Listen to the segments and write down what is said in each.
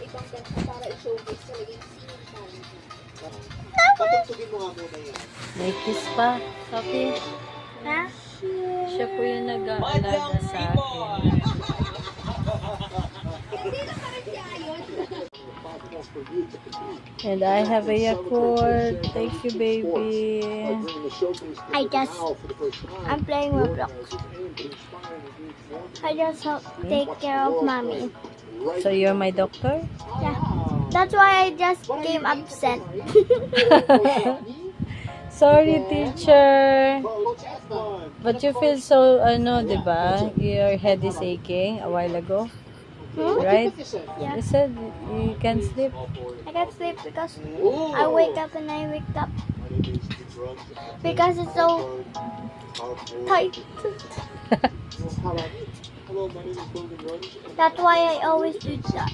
ibang kanta para i-showcase talaga yung singing talent niya. Patugtugin mo nga muna yan. May kiss pa. Sophie, Ha? siya po yung nag-aalaga sa akin. And I have a Yakult. Thank you, baby. I'm playing Roblox. I just take care of mommy. So you're my doctor? Yeah. That's why I just came absent. Sorry, teacher. But you feel so, diba? Your head is aching a while ago. Right? Yeah. You said you can sleep. I can't sleep because I wake up and I wake up because it's so tight. That's why I always do that.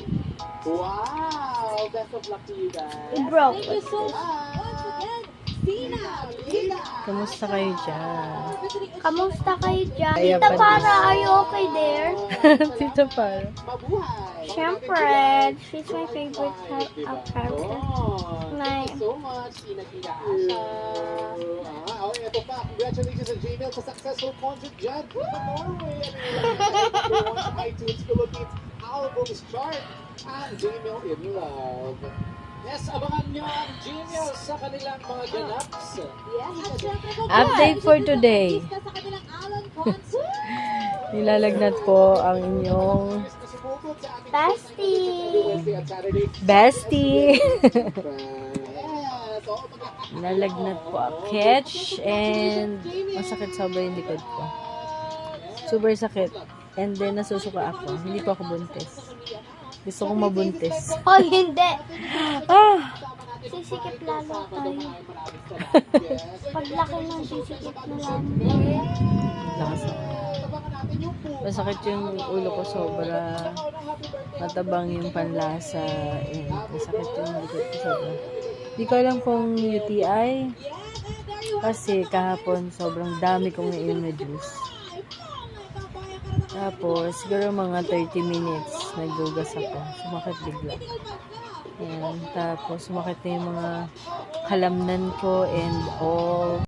Wow! Best of luck to you guys. It broke. Kamusta kayo dyan? Kamusta kayo dyan? Kaya Tita pa Para, are you okay there? Tito Paro. Mabuhay! Siyempre, she's my favorite character. Thank you so much, Ina Asha. Okay, ito pa. Congratulations sa Jmail sa successful concert dyan from Norway. Number 1 sa iTunes Philippines Albums Chart. Ang Jmail in Love. Yes, abangan nyo ang Jmail sa kanilang mga ganaps. Update for today. Nilalagnat po ang inyong bestie. Nalagnat po ang catch and masakit sobra yung likod ko. Super sakit. And then nasusuka ako. Hindi po ako buntis. Gusto kong mabuntis. Oh, hindi. Ah! Sisikip lalo tayo. Paglaki ng sisikip na lang. Lakas ako. Masakit yung ulo ko sobra. Matabang yung panlasa. And masakit yung likod ko sobra. Di ko alam kung UTI. Kasi kahapon sobrang dami kong nainom na juice. Tapos, siguro mga 30 minutes, nagdugas ako. Sumakit bigla. Ayan. Tapos, sumakit na yung mga kalamnan ko and all.